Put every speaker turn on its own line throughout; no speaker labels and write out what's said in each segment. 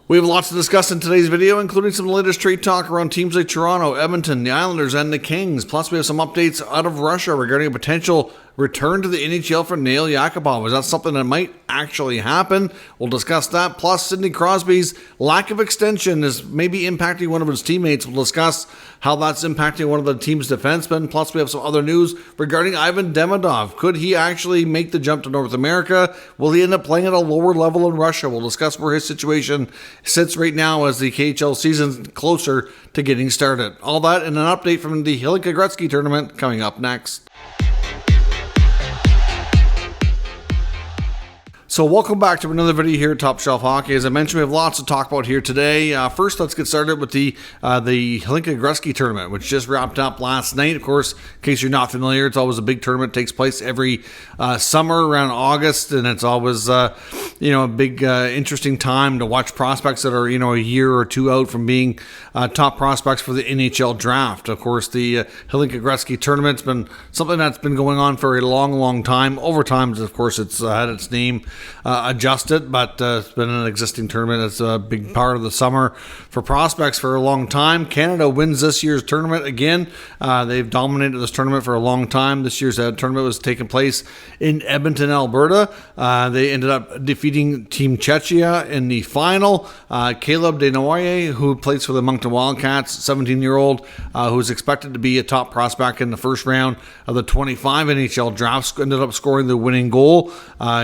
We have lots to discuss in today's video, including some of the latest trade talk around teams like Toronto, Edmonton, the Islanders, and the Kings. Plus, we have some updates out of Russia regarding a potential return to the NHL for Nail Yakupov. Is that something that might actually happen? We'll discuss that. Plus, Sidney Crosby's lack of extension is maybe impacting one of his teammates. We'll discuss how that's impacting one of the team's defensemen. Plus, we have some other news regarding Ivan Demidov. Could he actually make the jump to North America? Will he end up playing at a lower level in Russia? We'll discuss where his situation sits right now as the KHL season's closer to getting started. All that and an update from the Hlinka Gretzky tournament coming up next. So welcome back to another video here at Top Shelf Hockey. As I mentioned, we have lots to talk about here today. First, let's get started with the Hlinka Gretzky tournament, which just wrapped up last night. Of course, in case you're not familiar, it's always a big tournament. It takes place every summer around August, and it's always a big interesting time to watch prospects that are a year or two out from being top prospects for the NHL draft. Of course, the Hlinka Gretzky tournament's been something that's been going on for a long time. Over time, of course, it's had its name adjusted, but it's been an existing tournament. It's a big part of the summer for prospects for a long time. Canada wins this year's tournament again. They've dominated this tournament for a long time. This year's tournament was taking place in Edmonton, Alberta. They ended up defeating Team Czechia in the final. Caleb Desnoyers, who plays for the Moncton Wildcats, 17-year-old, who's expected to be a top prospect in the first round of the 25 NHL drafts, ended up scoring the winning goal.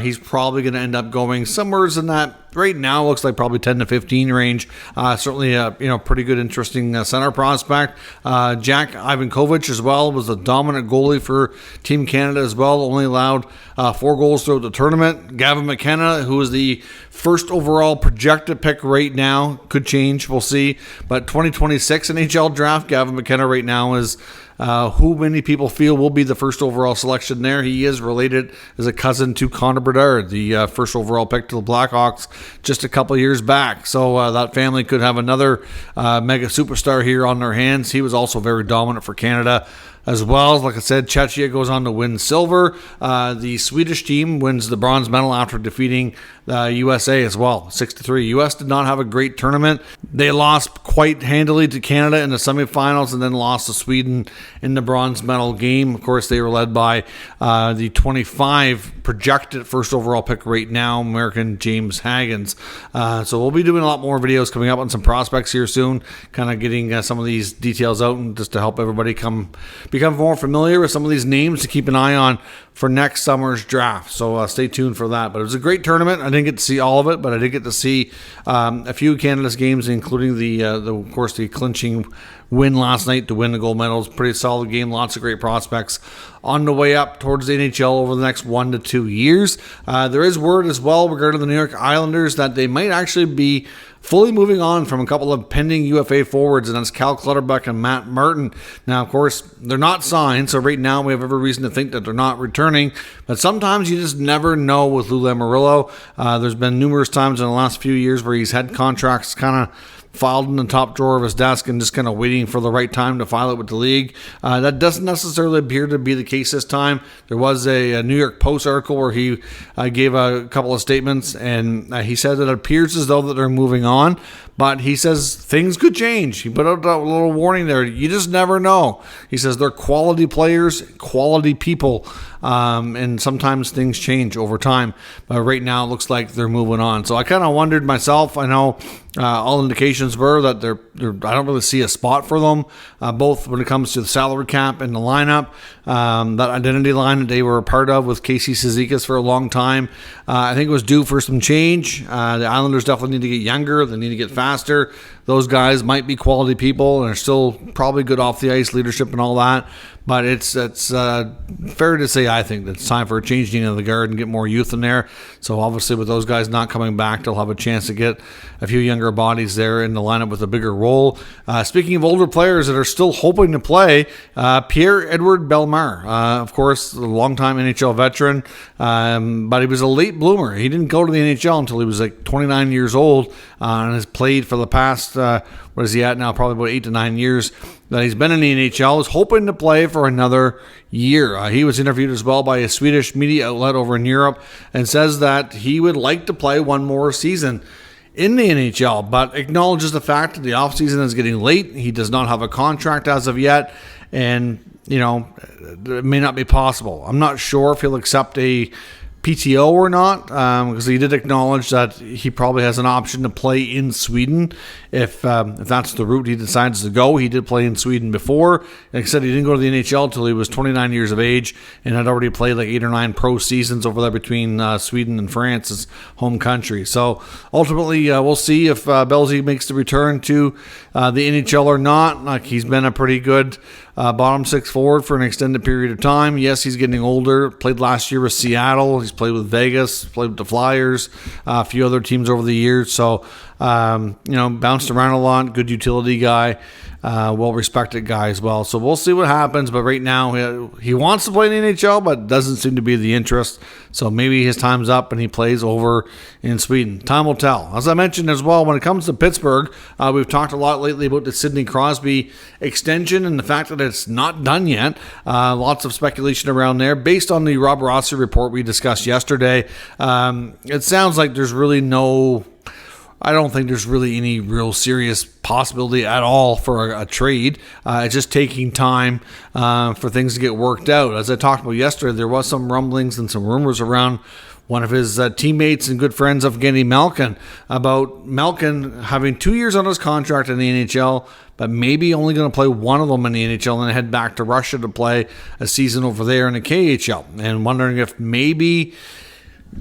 He's probably going to end up going somewhere in that, right now, looks like probably 10 to 15 range. Certainly a pretty good, interesting center prospect. Jack Ivankovich as well was a dominant goalie for Team Canada as well. Only allowed 4 goals throughout the tournament. Gavin McKenna, who is the first overall projected pick right now, could change. We'll see. But 2026 NHL draft, Gavin McKenna right now is who many people feel will be the first overall selection there. He is related as a cousin to Connor Bedard, the first overall pick to the Blackhawks just a couple years back. So that family could have another mega superstar here on their hands. He was also very dominant for Canada as well. Like I said, Czechia goes on to win silver. The Swedish team wins the bronze medal after defeating the USA as well, 6-3. US did not have a great tournament. They lost quite handily to Canada in the semifinals and then lost to Sweden in the bronze medal game. Of course, they were led by the 25 projected first overall pick right now, American James Haggins. So we'll be doing a lot more videos coming up on some prospects here soon, kind of getting some of these details out and just to help everybody become more familiar with some of these names to keep an eye on for next summer's draft. So stay tuned for that. But it was a great tournament. I didn't get to see all of it, but I did get to see a few Canada's games, including of course, the clinching win last night to win the gold medals. Pretty solid game. Lots of great prospects on the way up towards the NHL over the next 1 to 2 years. There is word as well regarding the New York Islanders that they might actually be fully moving on from a couple of pending UFA forwards, and that's Cal Clutterbuck and Matt Martin. Now, of course, they're not signed, so right now we have every reason to think that they're not returning, but sometimes you just never know with Lou Lamoriello. There's been numerous times in the last few years where he's had contracts kind of filed in the top drawer of his desk and just kind of waiting for the right time to file it with the league. That doesn't necessarily appear to be the case this time. There was a New York Post article where he gave a couple of statements, and he said that it appears as though that they're moving on, but he says things could change. He put out a little warning there. You just never know. He says they're quality players, quality people, and sometimes things change over time. But right now it looks like they're moving on. So I kind of wondered myself. I know all indications were that I don't really see a spot for them, both when it comes to the salary cap and the lineup. That identity line that they were a part of with Casey Cizikas for a long time. I think it was due for some change. The Islanders definitely need to get younger. They need to get faster. Those guys might be quality people and are still probably good off the ice leadership and all that. But it's fair to say, I think, that it's time for a changing of the guard and get more youth in there. So obviously with those guys not coming back, they'll have a chance to get a few younger bodies there in the lineup with a bigger role. Speaking of older players that are still hoping to play, Pierre-Edouard Bellemare, of course, a longtime NHL veteran, but he was a late bloomer. He didn't go to the NHL until he was like 29 years old and has played for the past, what is he at now, probably about 8 to 9 years that he's been in the NHL, is hoping to play for another year. He was interviewed as well by a Swedish media outlet over in Europe and says that he would like to play one more season in the NHL, but acknowledges the fact that the offseason is getting late. He does not have a contract as of yet, and, it may not be possible. I'm not sure if he'll accept a PTO or not, because he did acknowledge that he probably has an option to play in Sweden if that's the route he decides to go. He did play in Sweden before. Like I said, he didn't go to the NHL until he was 29 years of age and had already played like 8 or 9 pro seasons over there between Sweden and France, his home country. So ultimately, we'll see if Belzy makes the return to the NHL or not. Like, he's been a pretty good bottom 6 forward for an extended period of time. Yes, he's getting older. Played last year with Seattle. He's played with Vegas, played with the Flyers, a few other teams over the years. So, bounced around a lot. Good utility guy, well-respected guy as well. So we'll see what happens. But right now, he wants to play in the NHL, but doesn't seem to be the interest. So maybe his time's up and he plays over in Sweden. Time will tell. As I mentioned as well, when it comes to Pittsburgh, we've talked a lot lately about the Sidney Crosby extension and the fact that it's not done yet. Lots of speculation around there. Based on the Rob Rossi report we discussed yesterday, it sounds like there's really I don't think there's really any real serious possibility at all for a trade. It's just taking time for things to get worked out. As I talked about yesterday, there was some rumblings and some rumors around one of his teammates and good friends, Evgeny Malkin, about Malkin having 2 years on his contract in the NHL, but maybe only going to play one of them in the NHL and then head back to Russia to play a season over there in the KHL. And wondering if maybe,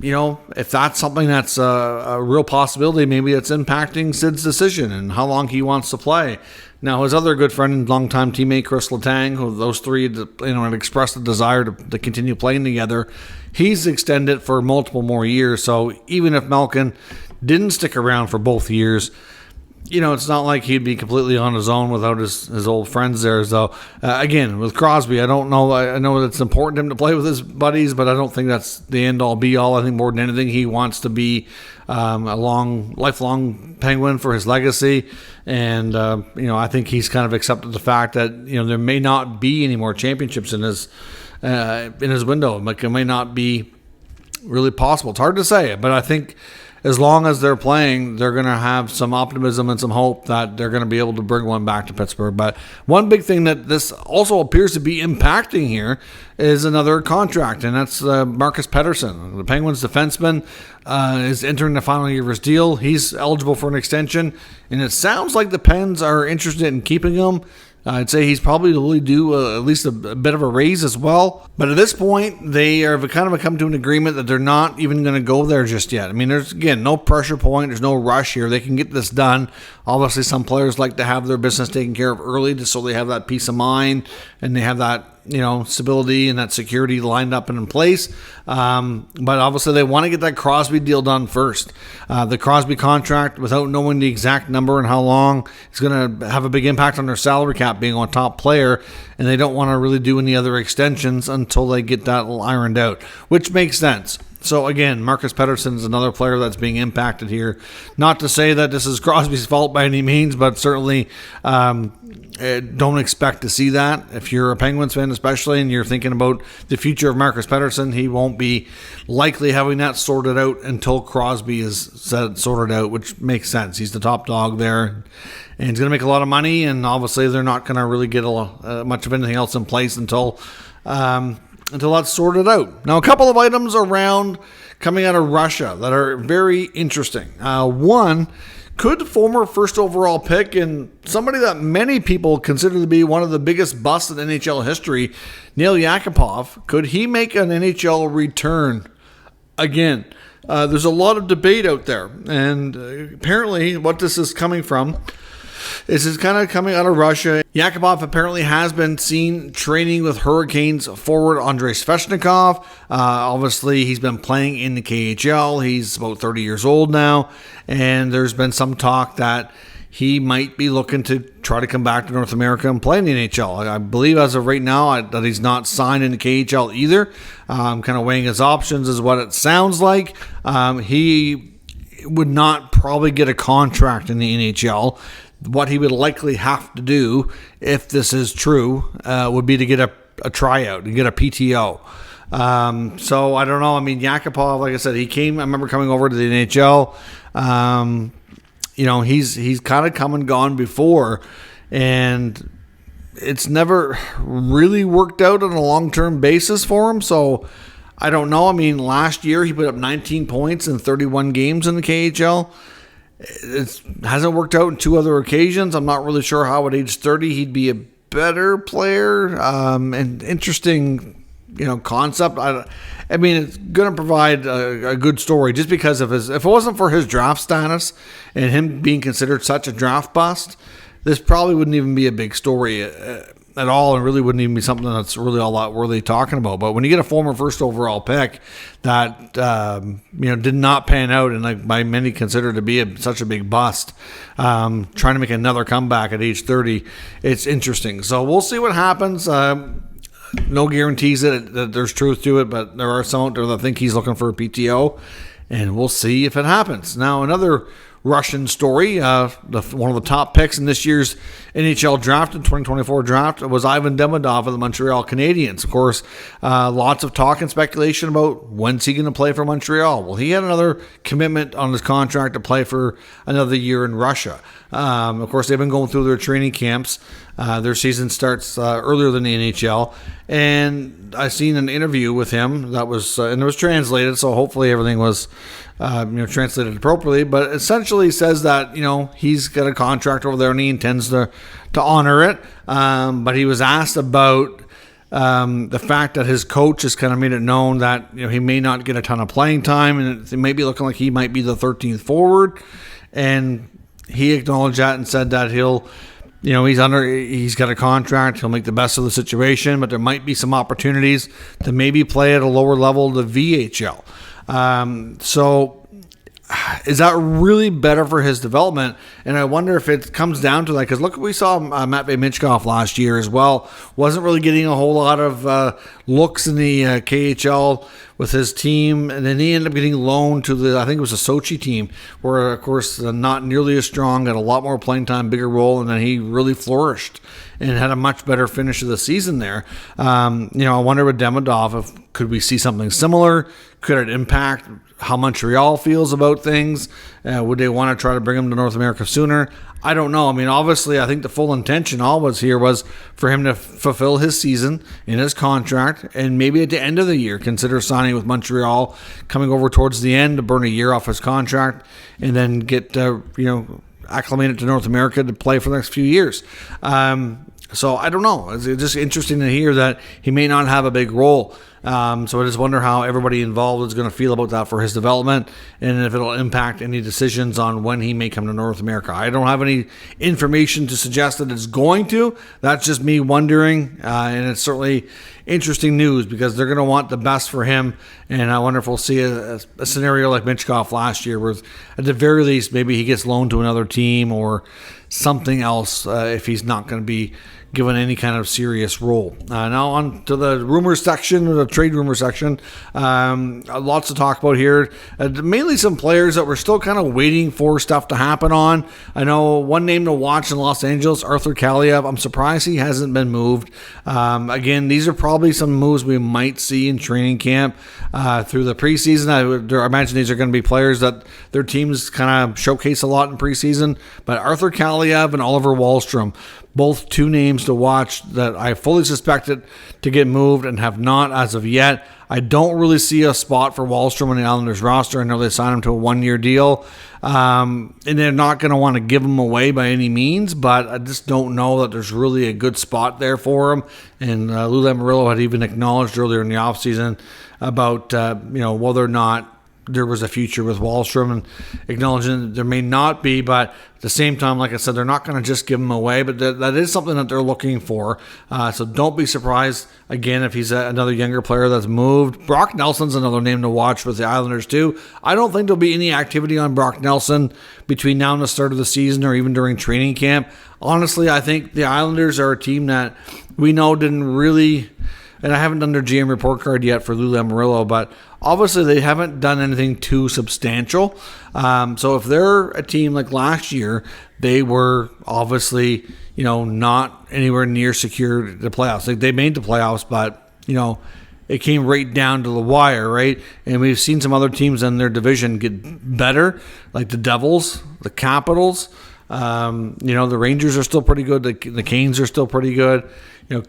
if that's something that's a real possibility, maybe it's impacting Sid's decision and how long he wants to play. Now, his other good friend and longtime teammate, Chris Letang, who those three, had expressed a desire to continue playing together, he's extended for multiple more years. So even if Malkin didn't stick around for both years, it's not like he'd be completely on his own without his old friends there. So, again, with Crosby, I don't know. I know that it's important to him to play with his buddies, but I don't think that's the end-all, be-all. I think more than anything, he wants to be a lifelong Penguin for his legacy. And, I think he's kind of accepted the fact that, there may not be any more championships in his window. Like, it may not be really possible. It's hard to say, but I think as long as they're playing, they're going to have some optimism and some hope that they're going to be able to bring one back to Pittsburgh. But one big thing that this also appears to be impacting here is another contract, and that's Marcus Pettersson. The Penguins defenseman is entering the final year of his deal. He's eligible for an extension, and it sounds like the Pens are interested in keeping him. I'd say he's probably really due at least a bit of a raise as well. But at this point, they are kind of come to an agreement that they're not even going to go there just yet. I mean, there's, again, no pressure point. There's no rush here. They can get this done. Obviously, some players like to have their business taken care of early just so they have that peace of mind and they have that, stability and that security lined up and in place. But obviously they want to get that Crosby deal done first. The Crosby contract, without knowing the exact number and how long, is going to have a big impact on their salary cap being on top player, and they don't want to really do any other extensions until they get that ironed out, which makes sense. So again, Marcus Pettersson is another player that's being impacted here. Not to say that this is Crosby's fault by any means, but certainly don't expect to see that. If you're a Penguins fan especially, and you're thinking about the future of Marcus Pettersson, he won't be likely having that sorted out until Crosby is sorted out, which makes sense. He's the top dog there, and he's going to make a lot of money, and obviously they're not going to really get much of anything else in place until that's sorted out. Now, a couple of items around coming out of Russia that are very interesting. One, could former first overall pick and somebody that many people consider to be one of the biggest busts in NHL history, Neil Yakupov, could he make an NHL return again? There's a lot of debate out there, and apparently what this is coming from is kind of coming out of Russia. Yakupov apparently has been seen training with Hurricanes forward Andrei Svechnikov. Obviously, he's been playing in the KHL. He's about 30 years old now, and there's been some talk that he might be looking to try to come back to North America and play in the NHL. I believe as of right now that he's not signed in the KHL either. Kind of weighing his options is what it sounds like. He would not probably get a contract in the NHL. What he would likely have to do, if this is true, would be to get a tryout and get a PTO. So I don't know. I mean, Yakupov, like I said, I remember coming over to the NHL. He's kind of come and gone before, and it's never really worked out on a long-term basis for him. So I don't know. I mean, last year he put up 19 points in 31 games in the KHL. It hasn't worked out in 2 other occasions. I'm not really sure how at age 30 he'd be a better player. And interesting, concept. I mean, it's going to provide a good story just because of if it wasn't for his draft status and him being considered such a draft bust, this probably wouldn't even be a big story at all, and really wouldn't even be something that's really all that worthy talking about. But when you get a former first overall pick that did not pan out and by many considered to be such a big bust, trying to make another comeback at age 30, it's interesting. So we'll see what happens. No guarantees that there's truth to it, but there are some out there that think he's looking for a PTO, and we'll see if it happens. Now, another Russian story, one of the top picks in this year's NHL draft, in 2024 draft, was Ivan Demidov of the Montreal Canadiens. Of course, lots of talk and speculation about when's he going to play for Montreal. Well, he had another commitment on his contract to play for another year in Russia. Of course, they've been going through their training camps. Their season starts earlier than the NHL, and I seen an interview with him that was and it was translated, so hopefully everything was translated appropriately. But essentially says that he's got a contract over there and he intends to honor it. But he was asked about the fact that his coach has kind of made it known that he may not get a ton of playing time, and it may be looking like he might be the 13th forward, and he acknowledged that and said that he's got a contract. He'll make the best of the situation, but there might be some opportunities to maybe play at a lower level, the VHL. So is that really better for his development? And I wonder if it comes down to that, because look, we saw Matvei Michkov last year as well. Wasn't really getting a whole lot of looks in the KHL with his team, and then he ended up getting loaned to I think it was a Sochi team, where of course not nearly as strong, got a lot more playing time, bigger role, and then he really flourished and had a much better finish of the season there. I wonder with Demidov, could we see something similar? Could it impact how Montreal feels about things? Would they want to try to bring him to North America sooner? I don't know. I mean, obviously, I think the full intention always here was for him to fulfill his season in his contract, and maybe at the end of the year consider signing with Montreal, coming over towards the end to burn a year off his contract, and then get acclimated to North America to play for the next few years. So I don't know. It's just interesting to hear that he may not have a big role. So I just wonder how everybody involved is going to feel about that for his development, and if it'll impact any decisions on when he may come to North America. I don't have any information to suggest that it's going to. That's just me wondering, and it's certainly interesting news because they're going to want the best for him, and I wonder if we'll see a scenario like Michkov last year where at the very least maybe he gets loaned to another team or something else if he's not going to be given any kind of serious role. Now on to the rumors section, or the trade rumor section. Lots to talk about here. Mainly some players that we're still kind of waiting for stuff to happen on. I know one name to watch in Los Angeles, Arthur Kaliev. I'm surprised he hasn't been moved. Again, these are probably some moves we might see in training camp through the preseason. I imagine these are going to be players that their teams kind of showcase a lot in preseason. But Arthur Kaliev and Oliver Wahlstrom, both two names to watch that I fully suspected to get moved and have not as of yet. I don't really see a spot for Wahlstrom on the Islanders roster. I know they signed him to a one-year deal, and they're not going to want to give him away by any means, but I just don't know that there's really a good spot there for him. And Lou Lamoriello had even acknowledged earlier in the offseason about whether or not there was a future with Wahlstrom, and acknowledging that there may not be, but at the same time, like I said, they're not going to just give him away, but that is something that they're looking for. So don't be surprised, again, if he's another younger player that's moved. Brock Nelson's another name to watch with the Islanders, too. I don't think there'll be any activity on Brock Nelson between now and the start of the season or even during training camp. Honestly, I think the Islanders are a team that we know didn't really... And I haven't done their GM report card yet for Lou Lamoriello, but obviously they haven't done anything too substantial. So if they're a team like last year, they were obviously, not anywhere near secure the playoffs. Like they made the playoffs, but, it came right down to the wire, right? And we've seen some other teams in their division get better, like the Devils, the Capitals. The Rangers are still pretty good. The Canes are still pretty good.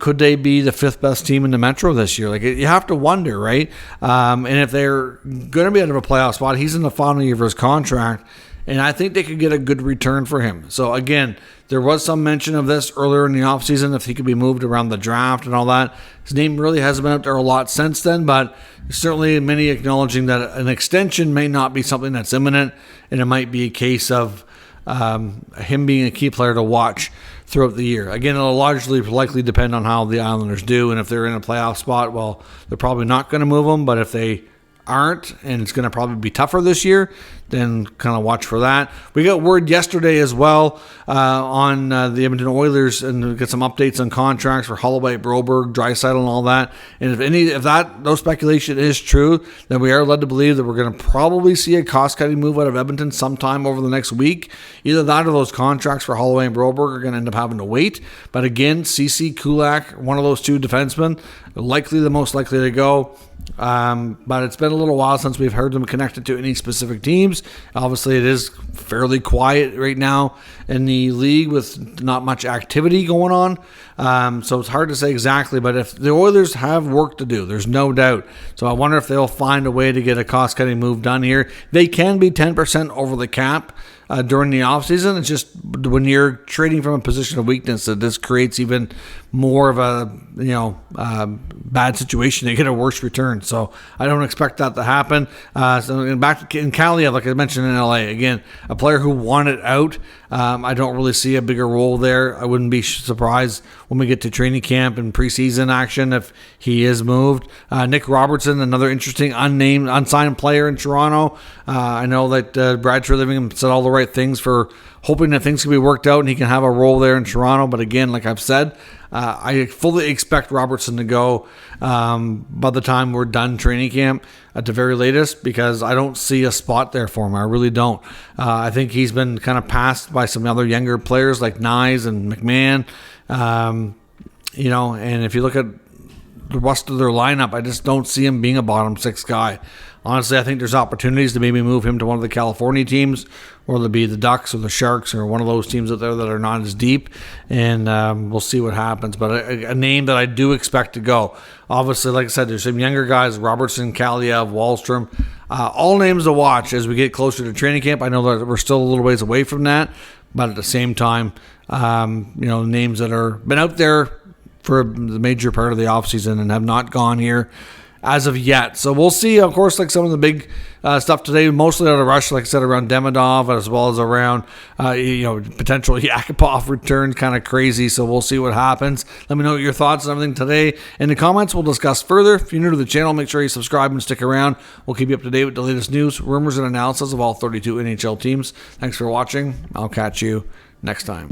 Could they be the 5th best team in the Metro this year? Like, you have to wonder, right? And if they're going to be out of a playoff spot, he's in the final year of his contract, and I think they could get a good return for him. So, again, there was some mention of this earlier in the offseason, if he could be moved around the draft and all that. His name really hasn't been up there a lot since then, but certainly many acknowledging that an extension may not be something that's imminent, and it might be a case of him being a key player to watch throughout the year. Again, it'll largely likely depend on how the Islanders do, and if they're in a playoff spot, well, they're probably not going to move him, but if they aren't, and it's going to probably be tougher this year, then kind of watch for that. We got word yesterday as well on the Edmonton Oilers, and we get some updates on contracts for Holloway, Broberg, Draisaitl, and all that. And if those speculation is true, then we are led to believe that we're going to probably see a cost-cutting move out of Edmonton sometime over the next week. Either that or those contracts for Holloway and Broberg are going to end up having to wait. But again, CC, Kulak, one of those two defensemen, likely the most likely to go. But it's been a little while since we've heard them connected to any specific teams. Obviously, it is fairly quiet right now in the league with not much activity going on. So it's hard to say exactly, but if the Oilers have work to do, there's no doubt. So I wonder if they'll find a way to get a cost-cutting move done here. They can be 10% over the cap during the offseason. It's just when you're trading from a position of weakness that this creates even more of a bad situation. They get a worse return. So I don't expect that to happen. So back in Kaliev, like I mentioned in LA, again, a player who wanted out. I don't really see a bigger role there. I wouldn't be surprised when we get to training camp and preseason action if he is moved. Nick Robertson, another interesting unsigned player in Toronto. I know that Brad Treliving said all the right things for hoping that things can be worked out and he can have a role there in Toronto. But again, like I've said, I fully expect Robertson to go by the time we're done training camp at the very latest, because I don't see a spot there for him. I really don't. I think he's been kind of passed by some other younger players like Nyes and McMahon. And if you look at the rest of their lineup, I just don't see him being a bottom 6 guy. Honestly, I think there's opportunities to maybe move him to one of the California teams, whether it be the Ducks or the Sharks or one of those teams out there that are not as deep, and we'll see what happens. But a name that I do expect to go. Obviously, like I said, there's some younger guys, Robertson, Kaliev, Wahlstrom, all names to watch as we get closer to training camp. I know that we're still a little ways away from that, but at the same time, names that are been out there for the major part of the offseason and have not gone here as of yet. So we'll see, of course, like some of the big stuff today, mostly out of Russia, like I said, around Demidov, as well as around, potential Yakupov return, kind of crazy. So we'll see what happens. Let me know your thoughts on everything today in the comments. We'll discuss further. If you're new to the channel, make sure you subscribe and stick around. We'll keep you up to date with the latest news, rumors, and analysis of all 32 NHL teams. Thanks for watching. I'll catch you next time.